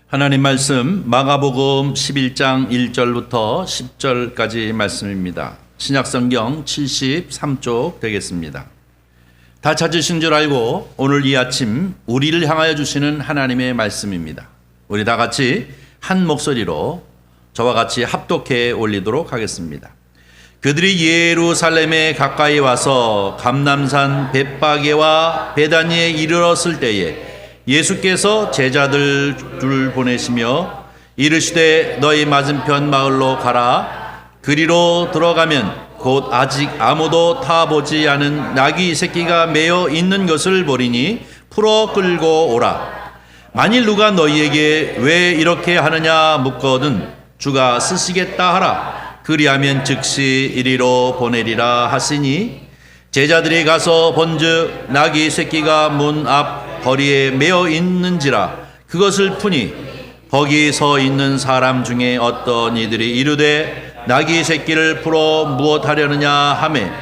하나님 말씀 마가복음 11장 1절부터 10절까지 말씀입니다. 신약성경 73쪽 되겠습니다. 다 찾으신 줄 알고 오늘 이 아침 우리를 향하여 주시는 하나님의 말씀입니다. 우리 다 같이 한 목소리로 저와 같이 합독해 올리도록 하겠습니다. 그들이 예루살렘에 가까이 와서 감람산 벳바게와 베다니에 이르렀을 때에 예수께서 제자들을 보내시며 이르시되 너희 맞은편 마을로 가라. 그리로 들어가면 곧 아직 아무도 타보지 않은 나귀 새끼가 매어 있는 것을 보리니 풀어 끌고 오라. 만일 누가 너희에게 왜 이렇게 하느냐 묻거든 주가 쓰시겠다 하라. 그리하면 즉시 이리로 보내리라 하시니 제자들이 가서 본즉 나귀 새끼가 문 앞 거리에 매어 있는지라 그것을 푸니 거기 서 있는 사람 중에 어떤 이들이 이르되 나귀 새끼를 풀어 무엇하려느냐 하매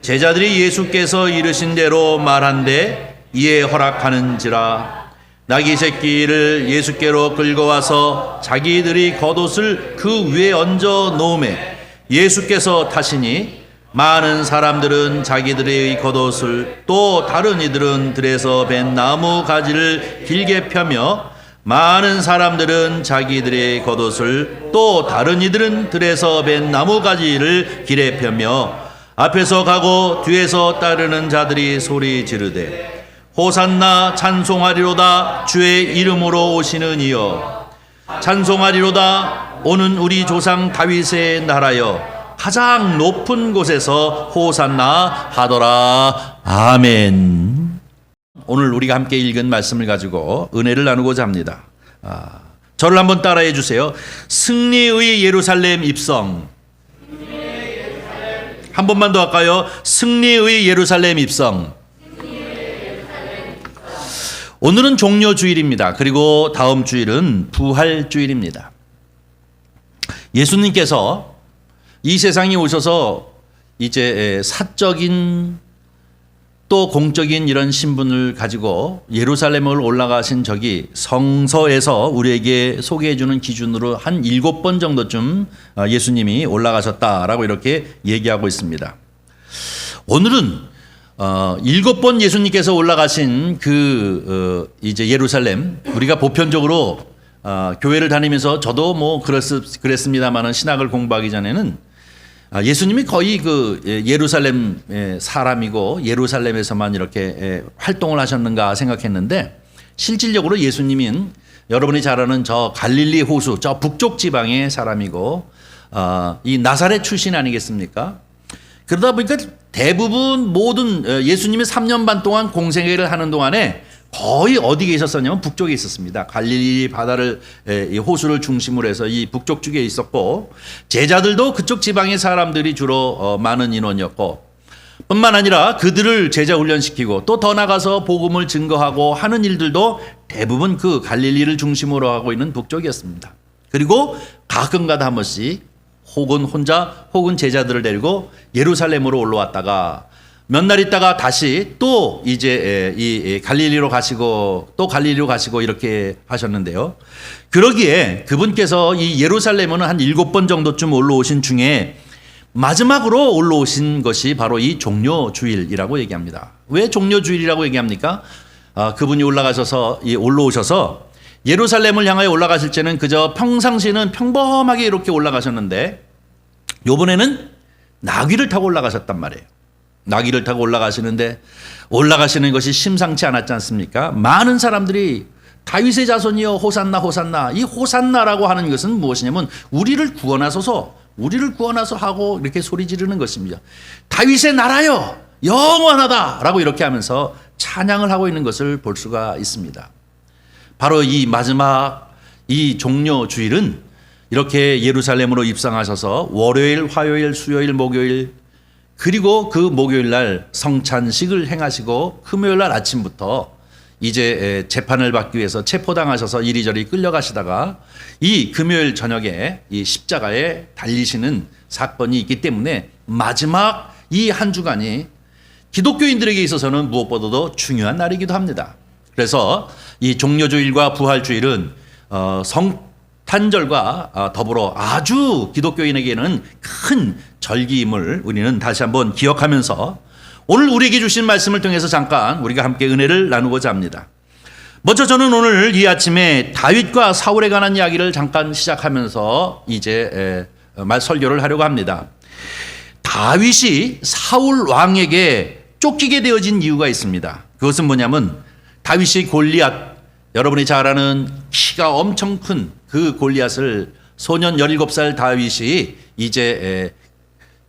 제자들이 예수께서 이르신 대로 말한데 이에 허락하는지라. 나귀 새끼를 예수께로 끌고 와서 자기들이 겉옷을 그 위에 얹어 놓음에 예수께서 타시니 많은 사람들은 자기들의 겉옷을 또 다른 이들은 들에서 벤 나무 가지를 길게 펴며 많은 사람들은 자기들의 겉옷을 또 다른 이들은 들에서 벤 나무 가지를 길에 펴며 앞에서 가고 뒤에서 따르는 자들이 소리 지르되 호산나 찬송하리로다 주의 이름으로 오시는 이여 찬송하리로다 오는 우리 조상 다윗의 나라여 가장 높은 곳에서 호산나 하더라. 아멘. 오늘 우리가 함께 읽은 말씀을 가지고 은혜를 나누고자 합니다. 저를 한번 따라해 주세요. 승리의 예루살렘 입성. 한 번만 더 할까요? 승리의 예루살렘 입성. 오늘은 종료주일입니다. 그리고 다음 주일은 부활주일입니다. 예수님께서 이 세상에 오셔서 이제 사적인 또 공적인 이런 신분을 가지고 예루살렘을 올라가신 적이 성서에서 우리에게 소개해 주는 기준으로 한 7번 정도쯤 예수님이 올라가셨다라고 이렇게 얘기하고 있습니다. 오늘은 7번 예수님께서 올라가신 이제 예루살렘, 우리가 보편적으로 교회를 다니면서 저도 뭐 그랬습니다만은 신학을 공부하기 전에는 예수님이 거의 예루살렘 사람이고 예루살렘에서만 이렇게 활동을 하셨는가 생각했는데 실질적으로 예수님은 여러분이 잘 아는 저 갈릴리 호수 저 북쪽 지방의 사람이고 이 나사렛 출신 아니겠습니까? 그러다 보니까 대부분 모든 예수님이 3년 반 동안 공생애를 하는 동안에 거의 어디에 있었었냐면 북쪽에 있었습니다. 갈릴리 바다를 이 호수를 중심으로 해서 이 북쪽 쪽에 있었고 제자들도 그쪽 지방의 사람들이 주로 많은 인원이었고 뿐만 아니라 그들을 제자 훈련시키고 또 더 나가서 복음을 증거하고 하는 일들도 대부분 그 갈릴리를 중심으로 하고 있는 북쪽이었습니다. 그리고 가끔가다 한 번씩 혹은 혼자 혹은 제자들을 데리고 예루살렘으로 올라왔다가 몇 날 있다가 다시 또 이제 이 갈릴리로 가시고 또 갈릴리로 가시고 이렇게 하셨는데요. 그러기에 그분께서 이 예루살렘은 한 7번 정도쯤 올라오신 중에 마지막으로 올라오신 것이 바로 이 종료주일이라고 얘기합니다. 왜 종료주일이라고 얘기합니까? 그분이 올라오셔서 예루살렘을 향하여 올라가실 때는 그저 평상시에는 평범하게 이렇게 올라가셨는데 이번에는 나귀를 타고 올라가셨단 말이에요. 나귀를 타고 올라가시는데 올라가시는 것이 심상치 않았지 않습니까? 많은 사람들이 다윗의 자손이여 호산나 호산나. 이 호산나라고 하는 것은 무엇이냐면 우리를 구원하소서 하고 이렇게 소리 지르는 것입니다. 다윗의 나라여 영원하다라고 이렇게 하면서 찬양을 하고 있는 것을 볼 수가 있습니다. 바로 이 마지막 이 종료주일은 이렇게 예루살렘으로 입성하셔서 월요일, 화요일, 수요일, 목요일 그리고 그 목요일 날 성찬식을 행하시고 금요일 날 아침부터 이제 재판을 받기 위해서 체포당하셔서 이리저리 끌려가시다가 이 금요일 저녁에 이 십자가에 달리시는 사건이 있기 때문에 마지막 이 한 주간이 기독교인들에게 있어서는 무엇보다도 중요한 날이기도 합니다. 그래서 이 종료주일과 부활주일은 성탄절과 더불어 아주 기독교인에게는 큰 절기임을 우리는 다시 한번 기억하면서 오늘 우리에게 주신 말씀을 통해서 잠깐 우리가 함께 은혜를 나누고자 합니다. 먼저 저는 오늘 이 아침에 다윗과 사울에 관한 이야기를 잠깐 시작하면서 이제 설교를 하려고 합니다. 다윗이 사울 왕에게 쫓기게 되어진 이유가 있습니다. 그것은 뭐냐면 다윗이 골리앗, 여러분이 잘 아는 키가 엄청 큰 그 골리앗을 소년 17살 다윗이 이제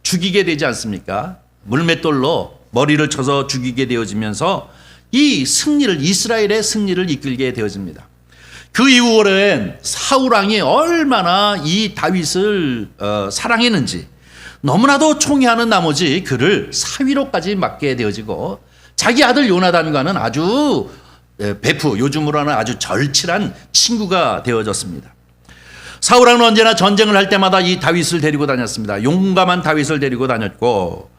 죽이게 되지 않습니까? 물맷돌로 머리를 쳐서 죽이게 되어지면서 이 승리를, 이스라엘의 승리를 이끌게 되어집니다. 그 이후로는 사울 왕이 얼마나 이 다윗을 사랑했는지 너무나도 총애하는 나머지 그를 사위로까지 맡게 되어지고 자기 아들 요나단과는 아주 베프, 요즘으로는 아주 절친한 친구가 되어졌습니다. 사울 왕은 언제나 전쟁을 할 때마다 이 다윗을 데리고 다녔습니다. 용감한 다윗을 데리고 다녔고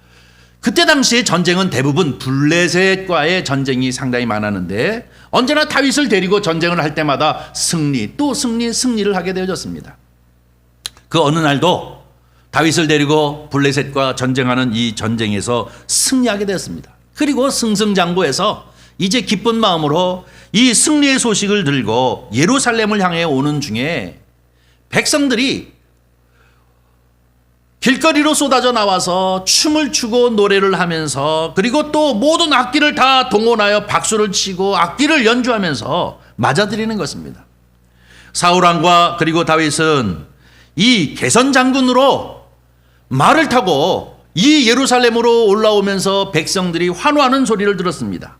그때 당시에 전쟁은 대부분 블레셋과의 전쟁이 상당히 많았는데 언제나 다윗을 데리고 전쟁을 할 때마다 승리를 하게 되어졌습니다. 그 어느 날도 다윗을 데리고 블레셋과 전쟁하는 이 전쟁에서 승리하게 되었습니다. 그리고 승승장구해서 이제 기쁜 마음으로 이 승리의 소식을 들고 예루살렘을 향해 오는 중에 백성들이 길거리로 쏟아져 나와서 춤을 추고 노래를 하면서 그리고 또 모든 악기를 다 동원하여 박수를 치고 악기를 연주하면서 맞아들이는 것입니다. 사울왕과 그리고 다윗은 이 개선 장군으로 말을 타고 이 예루살렘으로 올라오면서 백성들이 환호하는 소리를 들었습니다.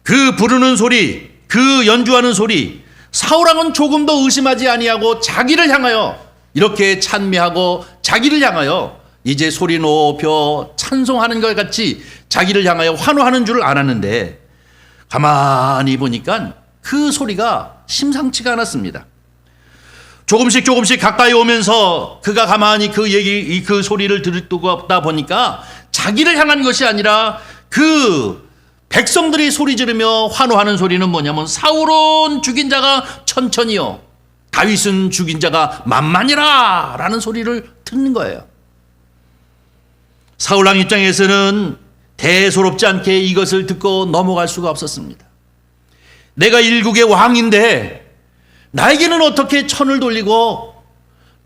그 부르는 소리, 그 연주하는 소리, 사울왕은 조금도 의심하지 아니하고 자기를 향하여 이렇게 찬미하고 자기를 향하여 이제 소리 높여 찬송하는 것 같이 자기를 향하여 환호하는 줄 알았는데 가만히 보니까 그 소리가 심상치가 않았습니다. 조금씩 가까이 오면서 그가 가만히 그 소리를 듣다 보니까 자기를 향한 것이 아니라 그 백성들이 소리 지르며 환호하는 소리는 뭐냐면 사울은 죽인 자가 천천히요 다윗은 죽인 자가 만만이라 라는 소리를 듣는 거예요. 사울왕 입장에서는 대수롭지 않게 이것을 듣고 넘어갈 수가 없었습니다. 내가 일국의 왕인데 나에게는 어떻게 천을 돌리고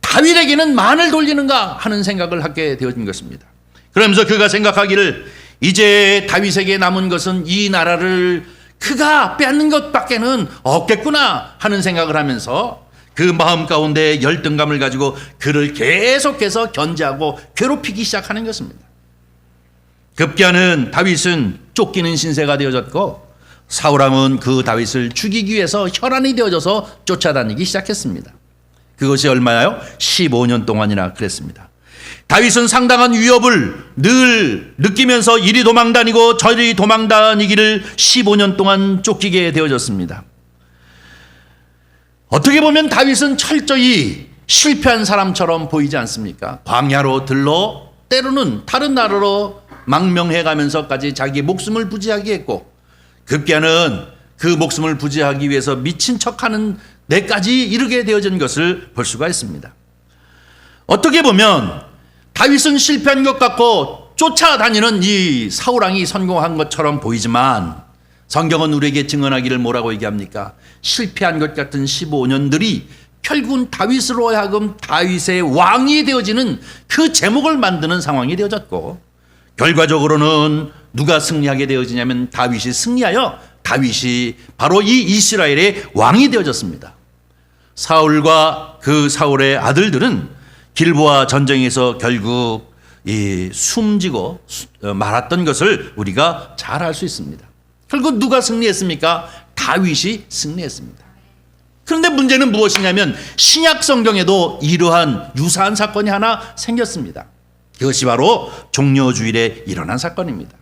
다윗에게는 만을 돌리는가 하는 생각을 하게 되어진 것입니다. 그러면서 그가 생각하기를 이제 다윗에게 남은 것은 이 나라를 그가 빼앗는 것밖에는 없겠구나 하는 생각을 하면서 그 마음 가운데 열등감을 가지고 그를 계속해서 견제하고 괴롭히기 시작하는 것입니다. 급기야는 다윗은 쫓기는 신세가 되어졌고 사울왕은 그 다윗을 죽이기 위해서 혈안이 되어져서 쫓아다니기 시작했습니다. 그것이 얼마요? 15년 동안이나 그랬습니다. 다윗은 상당한 위협을 늘 느끼면서 이리 도망다니고 저리 도망다니기를 15년 동안 쫓기게 되어졌습니다. 어떻게 보면 다윗은 철저히 실패한 사람처럼 보이지 않습니까? 광야로 들러 때로는 다른 나라로 망명해 가면서까지 자기 목숨을 부지하게 했고 급기야는 그 목숨을 부지하기 위해서 미친 척하는 데까지 이르게 되어진 것을 볼 수가 있습니다. 어떻게 보면 다윗은 실패한 것 같고 쫓아다니는 이 사울왕이 성공한 것처럼 보이지만 성경은 우리에게 증언하기를 뭐라고 얘기합니까? 실패한 것 같은 15년들이 결국은 다윗으로 하여금 다윗의 왕이 되어지는 그 제목을 만드는 상황이 되어졌고 결과적으로는 누가 승리하게 되어지냐면 다윗이 승리하여 다윗이 바로 이 이스라엘의 왕이 되어졌습니다. 사울과 그 사울의 아들들은 길보아 전쟁에서 결국 숨지고 말았던 것을 우리가 잘 알 수 있습니다. 결국 누가 승리했습니까? 다윗이 승리했습니다. 그런데 문제는 무엇이냐면 신약 성경에도 이러한 유사한 사건이 하나 생겼습니다. 그것이 바로 종려주일에 일어난 사건입니다.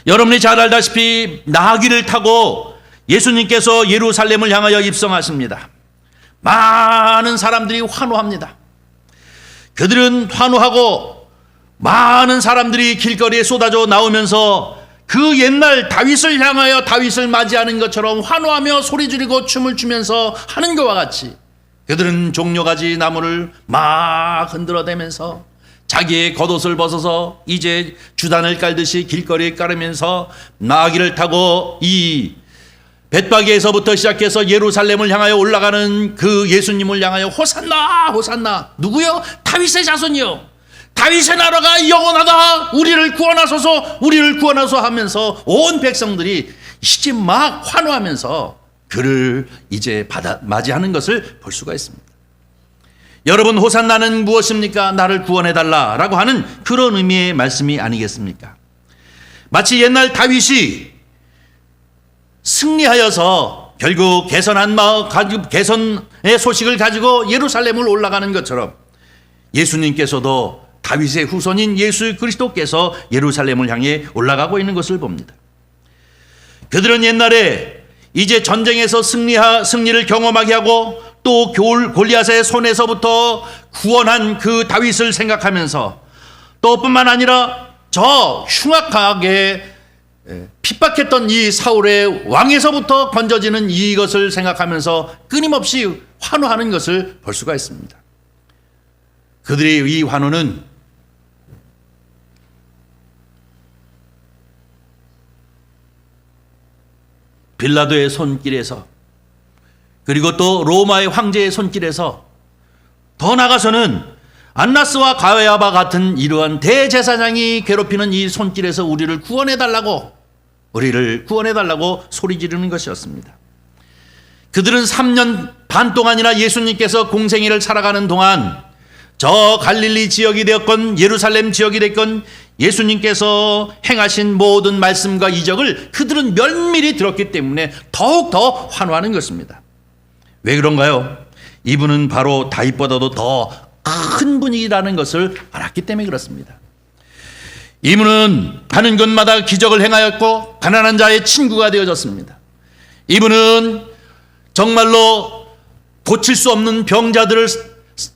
여러분이 잘 알다시피 나귀를 타고 예수님께서 예루살렘을 향하여 입성하십니다. 많은 사람들이 환호합니다. 그들은 환호하고 많은 사람들이 길거리에 쏟아져 나오면서 그 옛날 다윗을 향하여 다윗을 맞이하는 것처럼 환호하며 소리 지르고 춤을 추면서 하는 것과 같이 그들은 종려가지 나무를 막 흔들어대면서 자기의 겉옷을 벗어서 이제 주단을 깔듯이 길거리에 깔으면서 나귀를 타고 이 벳바게에서부터 시작해서 예루살렘을 향하여 올라가는 그 예수님을 향하여 호산나 호산나, 누구요? 다윗의 자손이요, 다윗의 나라가 영원하다, 우리를 구원하소서 우리를 구원하소서 하면서 온 백성들이 이제 막 환호하면서 그를 이제 맞이하는 것을 볼 수가 있습니다. 여러분, 호산나는 무엇입니까? 나를 구원해달라 라고 하는 그런 의미의 말씀이 아니겠습니까? 마치 옛날 다윗이 승리하여서 결국 개선한 마을, 개선의 소식을 가지고 예루살렘을 올라가는 것처럼 예수님께서도 다윗의 후손인 예수 그리스도께서 예루살렘을 향해 올라가고 있는 것을 봅니다. 그들은 옛날에 이제 전쟁에서 승리를 경험하게 하고 또 골리앗의 손에서부터 구원한 그 다윗을 생각하면서 또 뿐만 아니라 저 흉악하게 핍박했던 이 사울의 왕에서부터 건져지는 이것을 생각하면서 끊임없이 환호하는 것을 볼 수가 있습니다. 그들의 이 환호는 빌라도의 손길에서, 그리고 또 로마의 황제의 손길에서, 더 나아가서는 안나스와 가야바 같은 이러한 대제사장이 괴롭히는 이 손길에서 우리를 구원해달라고 소리 지르는 것이었습니다. 그들은 3년 반 동안이나 예수님께서 공생애를 살아가는 동안 저 갈릴리 지역이 되었건 예루살렘 지역이 됐건 예수님께서 행하신 모든 말씀과 이적을 그들은 면밀히 들었기 때문에 더욱더 환호하는 것입니다. 왜 그런가요? 이분은 바로 다윗보다도 더 큰 분이라는 것을 알았기 때문에 그렇습니다. 이분은 가는 곳마다 기적을 행하였고 가난한 자의 친구가 되어졌습니다. 이분은 정말로 고칠 수 없는 병자들을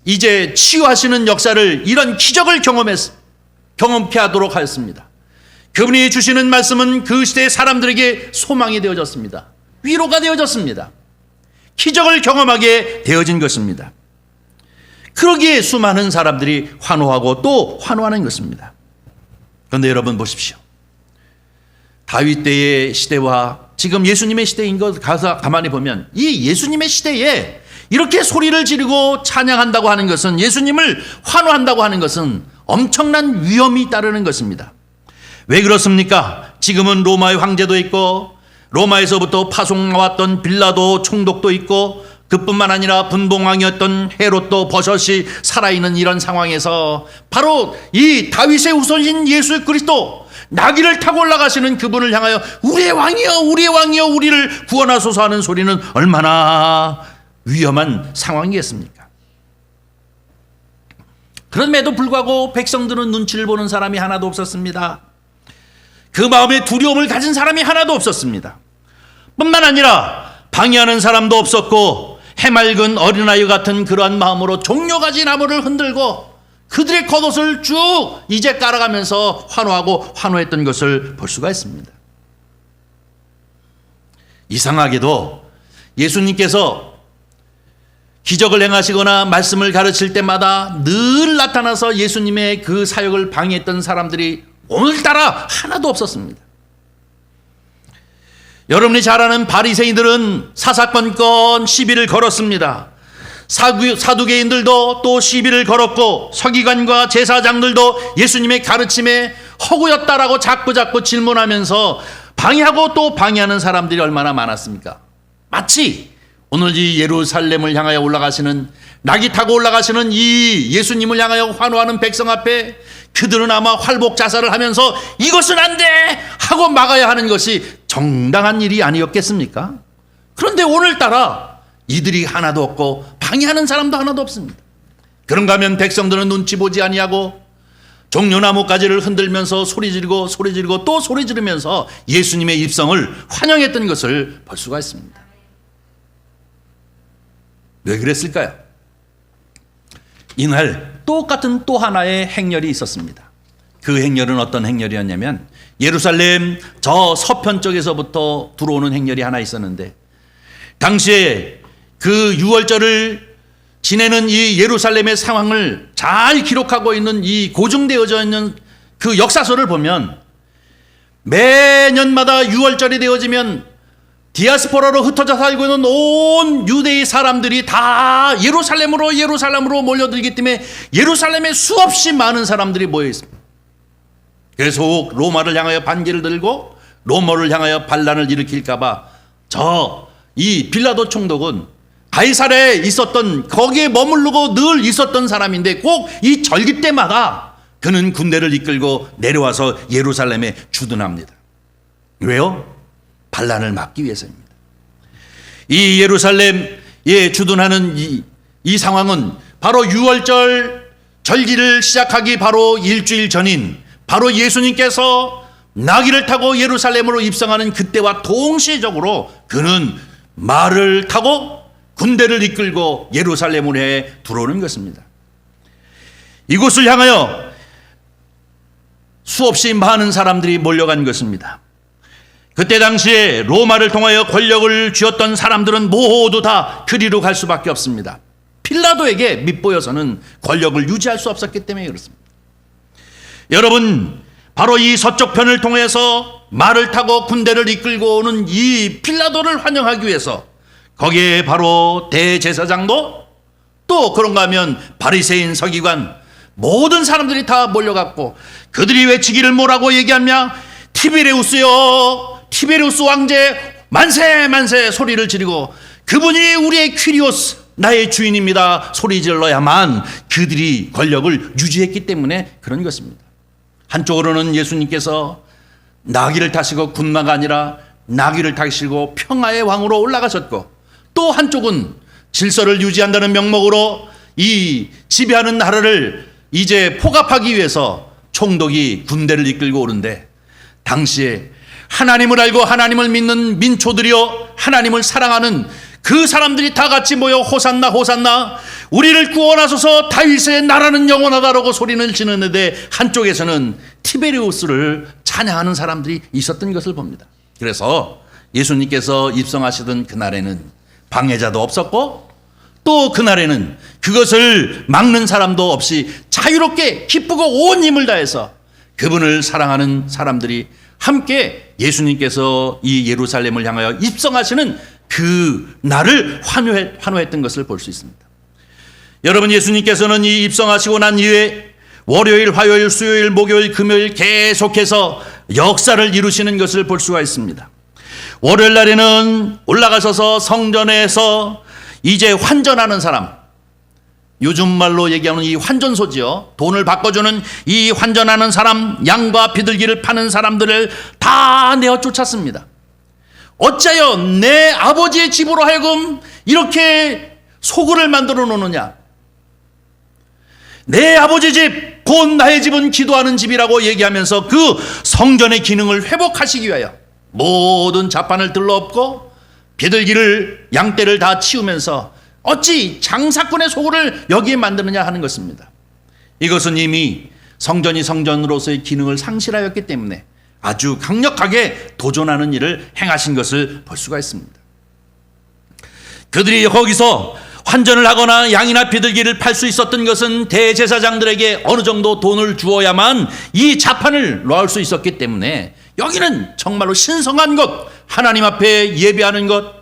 이제 치유하시는 역사를, 이런 기적을 경험케 하도록 하였습니다. 그분이 주시는 말씀은 그 시대의 사람들에게 소망이 되어졌습니다. 위로가 되어졌습니다. 기적을 경험하게 되어진 것입니다. 그러기에 수많은 사람들이 환호하고 또 환호하는 것입니다. 그런데 여러분 보십시오. 다윗 때의 시대와 지금 예수님의 시대인 것 가서 가만히 보면 이 예수님의 시대에 이렇게 소리를 지르고 찬양한다고 하는 것은, 예수님을 환호한다고 하는 것은 엄청난 위험이 따르는 것입니다. 왜 그렇습니까? 지금은 로마의 황제도 있고 로마에서부터 파송 나왔던 빌라도 총독도 있고 그뿐만 아니라 분봉왕이었던 헤롯도 버젓이 살아있는 이런 상황에서 바로 이 다윗의 후손인 예수 그리스도, 나귀를 타고 올라가시는 그분을 향하여 우리의 왕이여 우리의 왕이여 우리를 구원하소서 하는 소리는 얼마나 위험한 상황이겠습니까? 그럼에도 불구하고 백성들은 눈치를 보는 사람이 하나도 없었습니다. 그 마음에 두려움을 가진 사람이 하나도 없었습니다. 뿐만 아니라 방해하는 사람도 없었고 해맑은 어린아이 같은 그러한 마음으로 종려가지 나무를 흔들고 그들의 겉옷을 쭉 이제 깔아가면서 환호했던 것을 볼 수가 있습니다. 이상하게도 예수님께서 기적을 행하시거나 말씀을 가르칠 때마다 늘 나타나서 예수님의 그 사역을 방해했던 사람들이 오늘따라 하나도 없었습니다. 여러분이 잘 아는 바리새인들은 사사건건 시비를 걸었습니다. 사두개인들도 또 시비를 걸었고 서기관과 제사장들도 예수님의 가르침에 허구였다라고 자꾸 질문하면서 방해하고 또 방해하는 사람들이 얼마나 많았습니까? 마치 오늘 이 예루살렘을 향하여 올라가시는, 나귀 타고 올라가시는 이 예수님을 향하여 환호하는 백성 앞에 그들은 아마 활복 자살을 하면서 이것은 안 돼! 하고 막아야 하는 것이 정당한 일이 아니었겠습니까? 그런데 오늘따라 이들이 하나도 없고 방해하는 사람도 하나도 없습니다. 그런가 하면 백성들은 눈치 보지 아니하고 종려나무 가지를 흔들면서 소리 지르고 또 소리 지르면서 예수님의 입성을 환영했던 것을 볼 수가 있습니다. 왜 그랬을까요? 이날 똑같은 또 하나의 행렬이 있었습니다. 그 행렬은 어떤 행렬이었냐면 예루살렘 저 서편 쪽에서부터 들어오는 행렬이 하나 있었는데, 당시에 그 유월절을 지내는 이 예루살렘의 상황을 잘 기록하고 있는 이 고증되어져 있는 그 역사서를 보면, 매년마다 유월절이 되어지면 디아스포라로 흩어져 살고 있는 온 유대의 사람들이 다 예루살렘으로 몰려들기 때문에 예루살렘에 수없이 많은 사람들이 모여 있습니다. 그래서 로마를 향하여 반기를 들고 로마를 향하여 반란을 일으킬까봐 이 빌라도 총독은 가이사랴에 있었던, 거기에 머무르고 늘 있었던 사람인데, 꼭 이 절기 때마다 그는 군대를 이끌고 내려와서 예루살렘에 주둔합니다. 왜요? 반란을 막기 위해서입니다. 이 예루살렘에 주둔하는 이 상황은 바로 유월절 절기를 시작하기 바로 일주일 전인 바로 예수님께서 나귀를 타고 예루살렘으로 입성하는 그때와 동시적으로 그는 말을 타고 군대를 이끌고 예루살렘으로 들어오는 것입니다. 이곳을 향하여 수없이 많은 사람들이 몰려간 것입니다. 그때 당시에 로마를 통하여 권력을 쥐었던 사람들은 모두 다 그리로 갈 수밖에 없습니다. 필라도에게 밑보여서는 권력을 유지할 수 없었기 때문에 그렇습니다. 여러분, 바로 이 서쪽 편을 통해서 말을 타고 군대를 이끌고 오는 이 필라도를 환영하기 위해서 거기에 바로 대제사장도, 또 그런가 하면 바리새인 서기관, 모든 사람들이 다 몰려갔고, 그들이 외치기를 뭐라고 얘기하냐? 티베리우스요, 티베리우스 왕제 만세 만세 소리를 지르고, 그분이 우리의 퀴리오스, 나의 주인입니다 소리 질러야만 그들이 권력을 유지했기 때문에 그런 것입니다. 한쪽으로는 예수님께서 나귀를 타시고 군마가 아니라 나귀를 타시고 평화의 왕으로 올라가셨고, 또 한쪽은 질서를 유지한다는 명목으로 이 지배하는 나라를 이제 포갑하기 위해서 총독이 군대를 이끌고 오는데, 당시에 하나님을 알고 하나님을 믿는 민초들이요, 하나님을 사랑하는 그 사람들이 다 같이 모여 호산나 호산나 우리를 구원하소서 다윗의 나라는 영원하다라고 소리를 지르는데, 한쪽에서는 티베리우스를 찬양하는 사람들이 있었던 것을 봅니다. 그래서 예수님께서 입성하시던 그날에는 방해자도 없었고, 또 그날에는 그것을 막는 사람도 없이 자유롭게 기쁘고 온 힘을 다해서 그분을 사랑하는 사람들이 함께 예수님께서 이 예루살렘을 향하여 입성하시는 그 날을 환호했던 것을 볼 수 있습니다. 여러분, 예수님께서는 이 입성하시고 난 이후에 월요일, 화요일, 수요일, 목요일, 금요일 계속해서 역사를 이루시는 것을 볼 수가 있습니다. 월요일 날에는 올라가셔서 성전에서 이제 환전하는 사람, 요즘 말로 얘기하는 이 환전소지요, 돈을 바꿔주는 이 환전하는 사람, 양과 비둘기를 파는 사람들을 다 내어 쫓았습니다. 어찌하여 내 아버지의 집으로 하여금 이렇게 소굴을 만들어 놓느냐? 내 아버지 집, 곧 나의 집은 기도하는 집이라고 얘기하면서 그 성전의 기능을 회복하시기 위하여 모든 자판을 들러엎고 비둘기를, 양떼를 다 치우면서 어찌 장사꾼의 소굴을 여기에 만드느냐 하는 것입니다. 이것은 이미 성전이 성전으로서의 기능을 상실하였기 때문에 아주 강력하게 도전하는 일을 행하신 것을 볼 수가 있습니다. 그들이 거기서 환전을 하거나 양이나 비둘기를 팔 수 있었던 것은 대제사장들에게 어느 정도 돈을 주어야만 이 자판을 놓을 수 있었기 때문에, 여기는 정말로 신성한 것, 하나님 앞에 예배하는 것,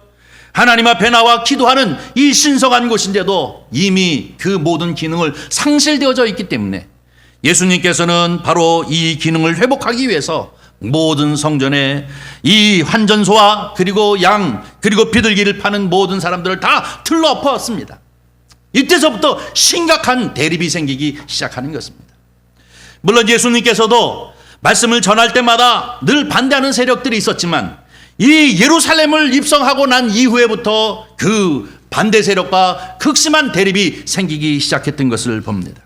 하나님 앞에 나와 기도하는 이 신성한 곳인데도 이미 그 모든 기능을 상실되어져 있기 때문에 예수님께서는 바로 이 기능을 회복하기 위해서 모든 성전에 이 환전소와 그리고 양 그리고 비둘기를 파는 모든 사람들을 다 틀어엎었습니다. 이때서부터 심각한 대립이 생기기 시작하는 것입니다. 물론 예수님께서도 말씀을 전할 때마다 늘 반대하는 세력들이 있었지만, 이 예루살렘을 입성하고 난 이후에부터 그 반대 세력과 극심한 대립이 생기기 시작했던 것을 봅니다.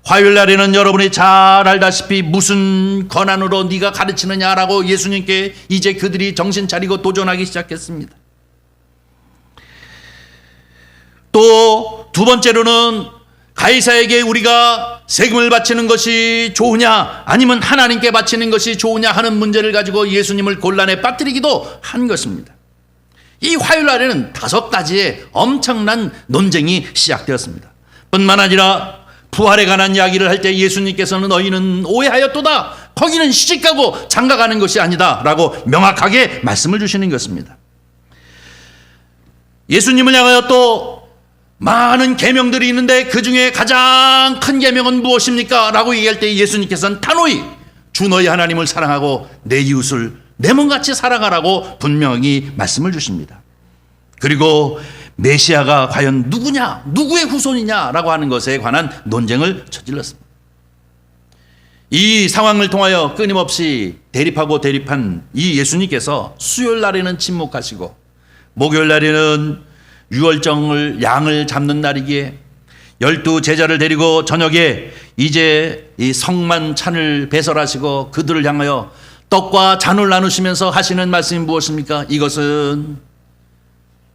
화요일 날에는 여러분이 잘 알다시피 무슨 권한으로 네가 가르치느냐라고 예수님께 이제 그들이 정신 차리고 도전하기 시작했습니다. 또 두 번째로는 가이사에게 우리가 세금을 바치는 것이 좋으냐 아니면 하나님께 바치는 것이 좋으냐 하는 문제를 가지고 예수님을 곤란에 빠뜨리기도 한 것입니다. 이 화요일 날에는 5가지의 엄청난 논쟁이 시작되었습니다. 뿐만 아니라 부활에 관한 이야기를 할 때 예수님께서는 너희는 오해하였도다. 거기는 시집가고 장가가는 것이 아니다 라고 명확하게 말씀을 주시는 것입니다. 예수님을 향하여 또 많은 계명들이 있는데 그 중에 가장 큰 계명은 무엇입니까? 라고 얘기할 때 예수님께서는 단호히 주 너희 하나님을 사랑하고 내 이웃을 내 몸같이 사랑하라고 분명히 말씀을 주십니다. 그리고 메시아가 과연 누구냐, 누구의 후손이냐라고 하는 것에 관한 논쟁을 저질렀습니다. 이 상황을 통하여 끊임없이 대립한 이 예수님께서 수요일 날에는 침묵하시고 목요일 날에는 유월절 양을 잡는 날이기에 12 제자를 데리고 저녁에 이제 이 성만 찬을 배설하시고 그들을 향하여 떡과 잔을 나누시면서 하시는 말씀이 무엇입니까? 이것은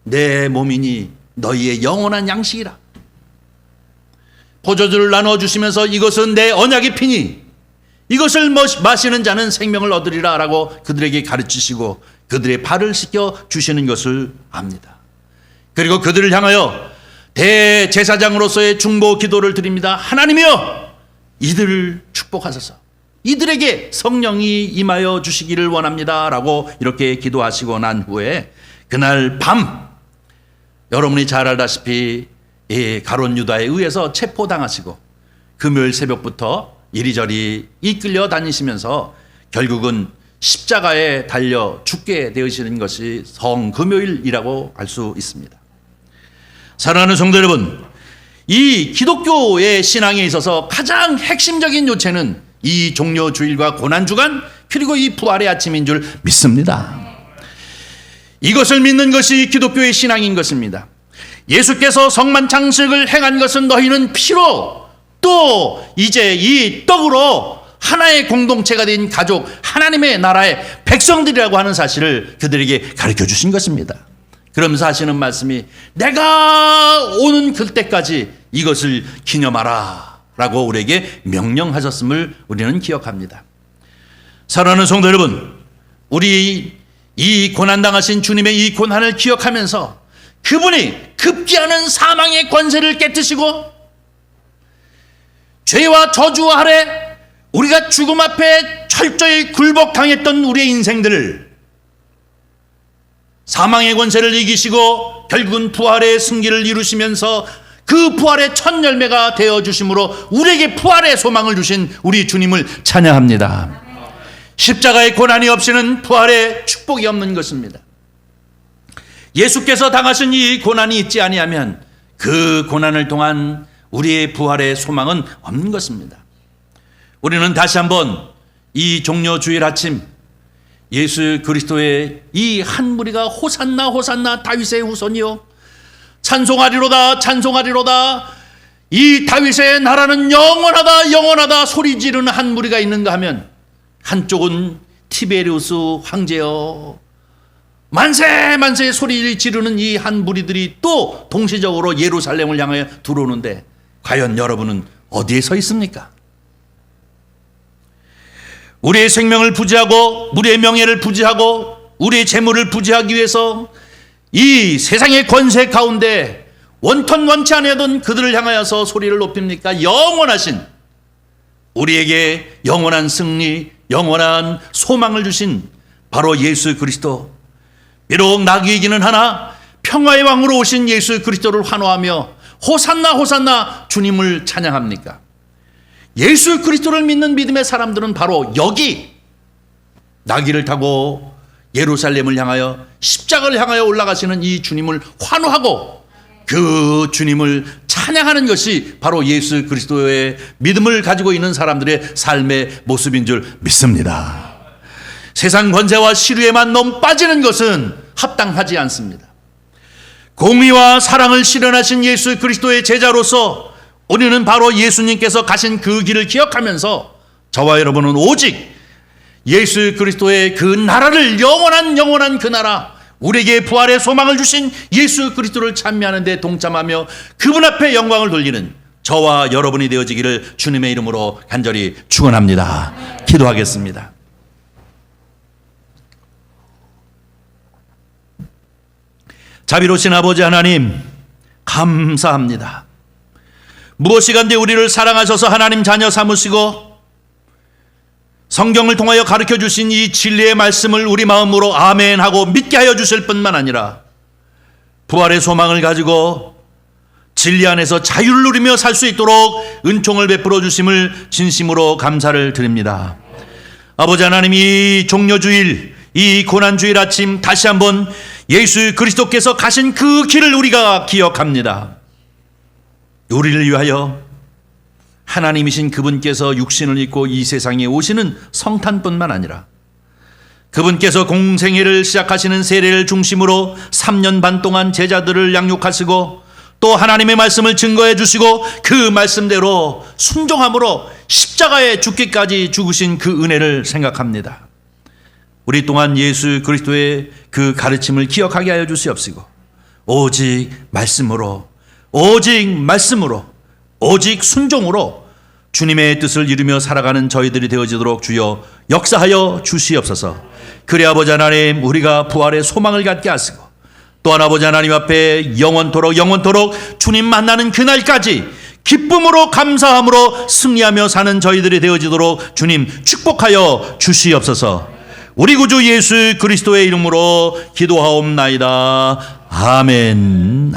내 몸이니 너희의 영원한 양식이라. 포도주를 나눠주시면서 이것은 내 언약의 피니 이것을 마시는 자는 생명을 얻으리라 라고 그들에게 가르치시고 그들의 발을 씻겨 주시는 것을 압니다. 그리고 그들을 향하여 대제사장으로서의 중보 기도를 드립니다. 하나님이여 이들을 축복하소서. 이들에게 성령이 임하여 주시기를 원합니다 라고 이렇게 기도하시고 난 후에 그날 밤 여러분이 잘 알다시피 가룟 유다에 의해서 체포당하시고 금요일 새벽부터 이리저리 이끌려 다니시면서 결국은 십자가에 달려 죽게 되시는 것이 성금요일이라고 알 수 있습니다. 사랑하는 성도 여러분, 이 기독교의 신앙에 있어서 가장 핵심적인 요체는 이 종려주일과 고난주간 그리고 이 부활의 아침인 줄 믿습니다. 이것을 믿는 것이 기독교의 신앙인 것입니다. 예수께서 성만 장식을 행한 것은 너희는 피로 또 이제 이 떡으로 하나의 공동체가 된 가족 하나님의 나라의 백성들이라고 하는 사실을 그들에게 가르쳐 주신 것입니다. 그러면서 하시는 말씀이 내가 오는 그때까지 이것을 기념하라 라고 우리에게 명령하셨음을 우리는 기억합니다. 사랑하는 성도 여러분, 우리 이 고난당하신 주님의 이 고난을 기억하면서 그분이 급기야는 사망의 권세를 깨뜨시고 죄와 저주 아래 우리가 죽음 앞에 철저히 굴복당했던 우리의 인생들을 사망의 권세를 이기시고 결국은 부활의 승기를 이루시면서 그 부활의 첫 열매가 되어주심으로 우리에게 부활의 소망을 주신 우리 주님을 찬양합니다. 십자가의 고난이 없이는 부활의 축복이 없는 것입니다. 예수께서 당하신 이 고난이 있지 아니하면 그 고난을 통한 우리의 부활의 소망은 없는 것입니다. 우리는 다시 한번 이 종려주일 아침 예수 그리스도의 이 한 무리가 호산나 호산나 다윗의 후손이요 찬송하리로다 찬송하리로다 이 다윗의 나라는 영원하다 영원하다 소리 지르는 한 무리가 있는가 하면 한쪽은 티베리우스 황제여 만세 만세 소리를 지르는 이 한 무리들이 또 동시적으로 예루살렘을 향하여 들어오는데 과연 여러분은 어디에 서 있습니까? 우리의 생명을 부지하고 우리의 명예를 부지하고 우리의 재물을 부지하기 위해서 이 세상의 권세 가운데 원턴 원치 않으던 그들을 향하여서 소리를 높입니까? 영원하신 우리에게 영원한 승리 영원한 소망을 주신 바로 예수 그리스도, 비록 나귀이기는 하나 평화의 왕으로 오신 예수 그리스도를 환호하며 호산나 호산나 주님을 찬양합니까? 예수 그리스도를 믿는 믿음의 사람들은 바로 여기 나귀를 타고 예루살렘을 향하여 십자가를 향하여 올라가시는 이 주님을 환호하고 그 주님을 찬양하는 것이 바로 예수 그리스도의 믿음을 가지고 있는 사람들의 삶의 모습인 줄 믿습니다. 세상 권세와 시류에만 너무 빠지는 것은 합당하지 않습니다. 공의와 사랑을 실현하신 예수 그리스도의 제자로서 우리는 바로 예수님께서 가신 그 길을 기억하면서 저와 여러분은 오직 예수 그리스도의 그 나라를 영원한 그 나라 우리에게 부활의 소망을 주신 예수 그리스도를 찬미하는 데 동참하며 그분 앞에 영광을 돌리는 저와 여러분이 되어지기를 주님의 이름으로 간절히 축원합니다. 기도하겠습니다. 자비로우신 아버지 하나님, 감사합니다. 무엇이간데 우리를 사랑하셔서 하나님 자녀 삼으시고 성경을 통하여 가르쳐 주신 이 진리의 말씀을 우리 마음으로 아멘하고 믿게 하여 주실 뿐만 아니라 부활의 소망을 가지고 진리 안에서 자유를 누리며 살 수 있도록 은총을 베풀어 주심을 진심으로 감사를 드립니다. 아버지 하나님, 이 종료주일, 이 고난주일 아침 다시 한번 예수 그리스도께서 가신 그 길을 우리가 기억합니다. 우리를 위하여 하나님이신 그분께서 육신을 입고 이 세상에 오시는 성탄뿐만 아니라 그분께서 공생애를 시작하시는 세례를 중심으로 3년 반 동안 제자들을 양육하시고 또 하나님의 말씀을 증거해 주시고 그 말씀대로 순종함으로 십자가에 죽기까지 죽으신 그 은혜를 생각합니다. 우리 또한 예수 그리스도의 그 가르침을 기억하게 하여 주시옵시고 오직 말씀으로 오직 순종으로 주님의 뜻을 이루며 살아가는 저희들이 되어지도록 주여 역사하여 주시옵소서. 그래 아버지 하나님, 우리가 부활의 소망을 갖게 하시고 또한 아버지 하나님 앞에 영원토록 주님 만나는 그날까지 기쁨으로 감사함으로 승리하며 사는 저희들이 되어지도록 주님 축복하여 주시옵소서. 우리 구주 예수 그리스도의 이름으로 기도하옵나이다. 아멘.